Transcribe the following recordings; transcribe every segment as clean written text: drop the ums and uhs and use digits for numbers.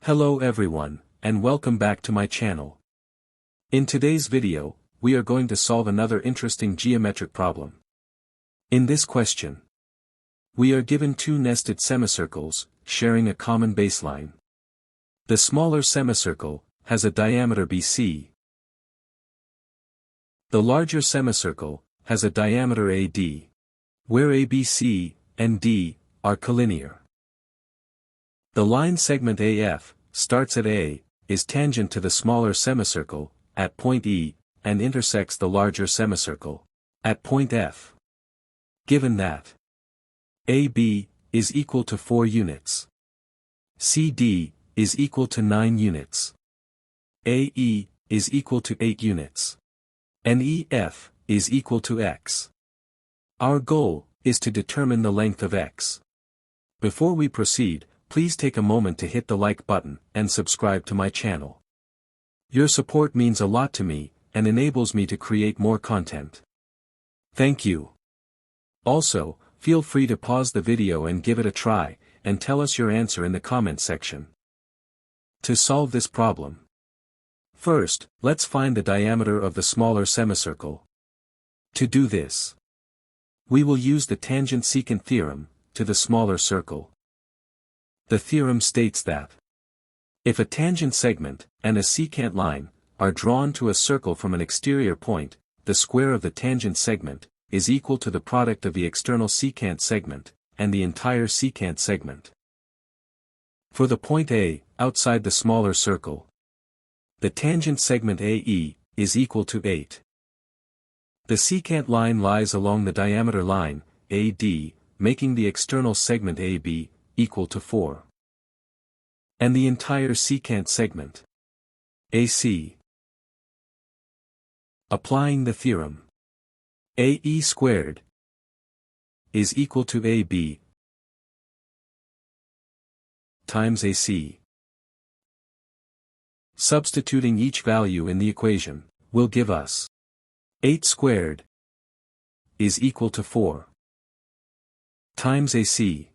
Hello everyone, and welcome back to my channel. In today's video, we are going to solve another interesting geometric problem. In this question, we are given two nested semicircles, sharing a common baseline. The smaller semicircle has a diameter BC. The larger semicircle has a diameter AD, where ABC and D are collinear. The line segment AF starts at A, is tangent to the smaller semicircle, at point E, and intersects the larger semicircle, at point F. Given that AB is equal to 4 units, CD is equal to 9 units, AE is equal to 8 units, and EF is equal to X. Our goal is to determine the length of X. Before we proceed, please take a moment to hit the like button and subscribe to my channel. Your support means a lot to me, and enables me to create more content. Thank you. Also, feel free to pause the video and give it a try, and tell us your answer in the comment section. To solve this problem, first, let's find the diameter of the smaller semicircle. To do this, we will use the tangent-secant theorem to the smaller circle. The theorem states that if a tangent segment and a secant line are drawn to a circle from an exterior point, the square of the tangent segment is equal to the product of the external secant segment and the entire secant segment. For the point A, outside the smaller circle, the tangent segment AE is equal to 8. The secant line lies along the diameter line, AD, making the external segment AB equal to 4. And the entire secant segment, AC. Applying the theorem, AE squared is equal to AB times AC. Substituting each value in the equation will give us 8 squared is equal to 4 times AC.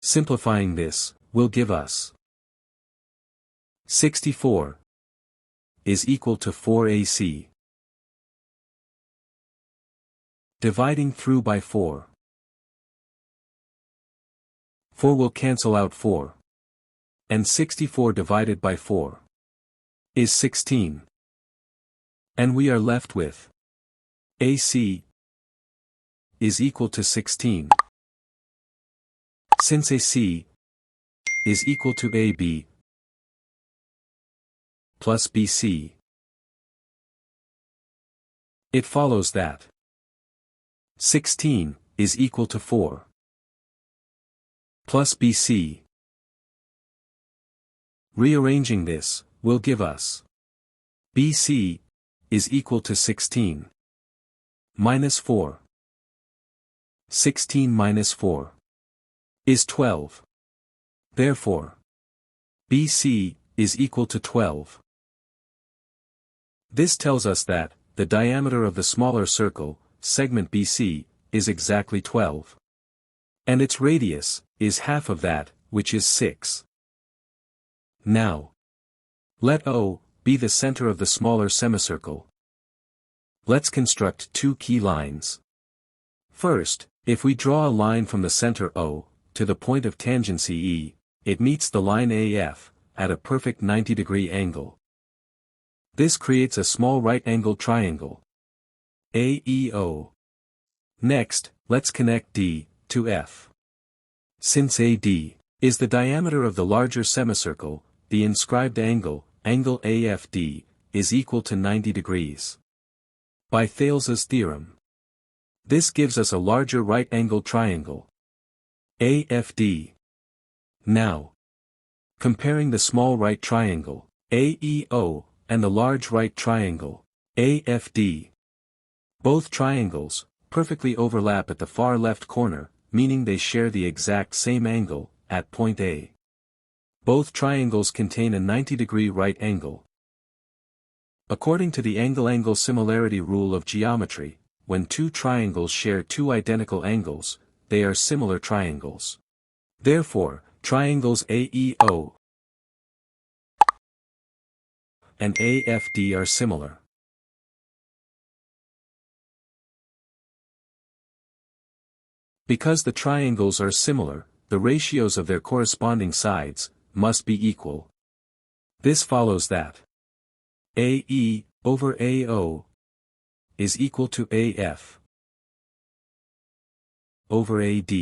Simplifying this will give us 64 is equal to 4 AC. Dividing through by 4. 4 will cancel out 4. And 64 divided by 4 is 16. And we are left with AC is equal to 16. Since AC is equal to AB plus BC, it follows that 16 is equal to 4 plus BC. Rearranging this will give us BC is equal to 16 minus 4. 16 minus 4 is 12. Therefore, BC is equal to 12. This tells us that the diameter of the smaller circle, segment BC, is exactly 12. And its radius is half of that, which is 6. Now, let O be the center of the smaller semicircle. Let's construct two key lines. First, if we draw a line from the center O to the point of tangency E, it meets the line AF at a perfect 90-degree angle. This creates a small right-angled triangle, AEO. Next, let's connect D to F. Since AD is the diameter of the larger semicircle, the inscribed angle AFD, is equal to 90 degrees. By Thales's theorem, this gives us a larger right-angled triangle, AFD. Now, comparing the small right triangle, AEO, and the large right triangle, AFD. Both triangles perfectly overlap at the far left corner, meaning they share the exact same angle at point A. Both triangles contain a 90-degree right angle. According to the angle-angle similarity rule of geometry, when two triangles share two identical angles, they are similar triangles. Therefore, triangles AEO and AFD are similar. Because the triangles are similar, the ratios of their corresponding sides must be equal. This follows that AE over AO is equal to AF over AD.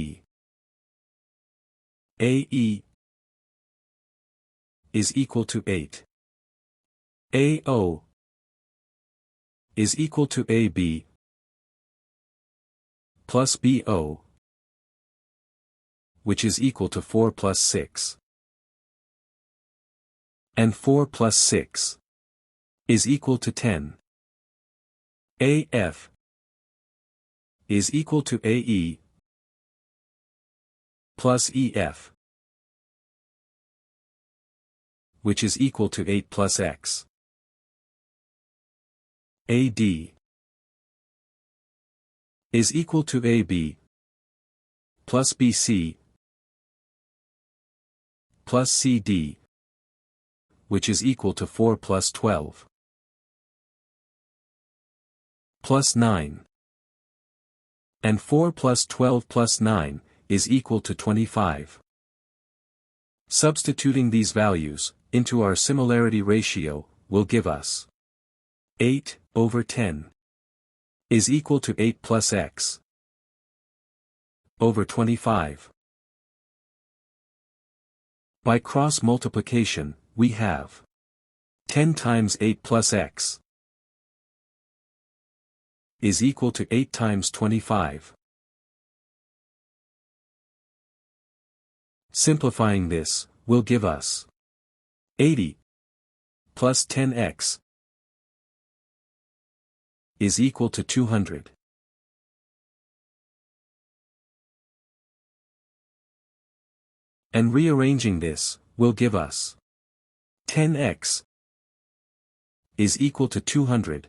AE is equal to 8. AO is equal to AB plus BO, which is equal to 4 plus 6. And 4 plus 6 is equal to 10. AF is equal to AE plus EF, which is equal to 8 plus X. AD is equal to AB plus BC plus CD, which is equal to 4 plus 12 plus 9. And 4 plus 12 plus 9 is equal to 25. Substituting these values into our similarity ratio will give us 8 over 10 is equal to 8 plus X over 25. By cross multiplication, we have 10 times 8 plus X is equal to 8 times 25. Simplifying this will give us 80 plus 10x is equal to 200. And rearranging this will give us 10x is equal to 200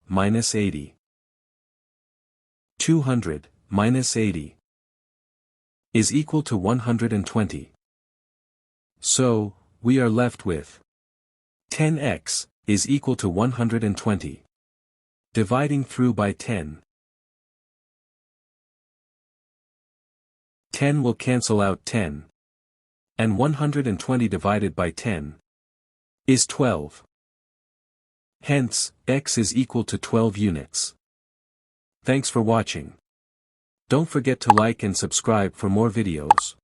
minus 80. 200 minus 80 is equal to 120. So, we are left with 10x is equal to 120. Dividing through by 10. 10 will cancel out 10. And 120 divided by 10 is 12. Hence, x is equal to 12 units. Thanks for watching. Don't forget to like and subscribe for more videos.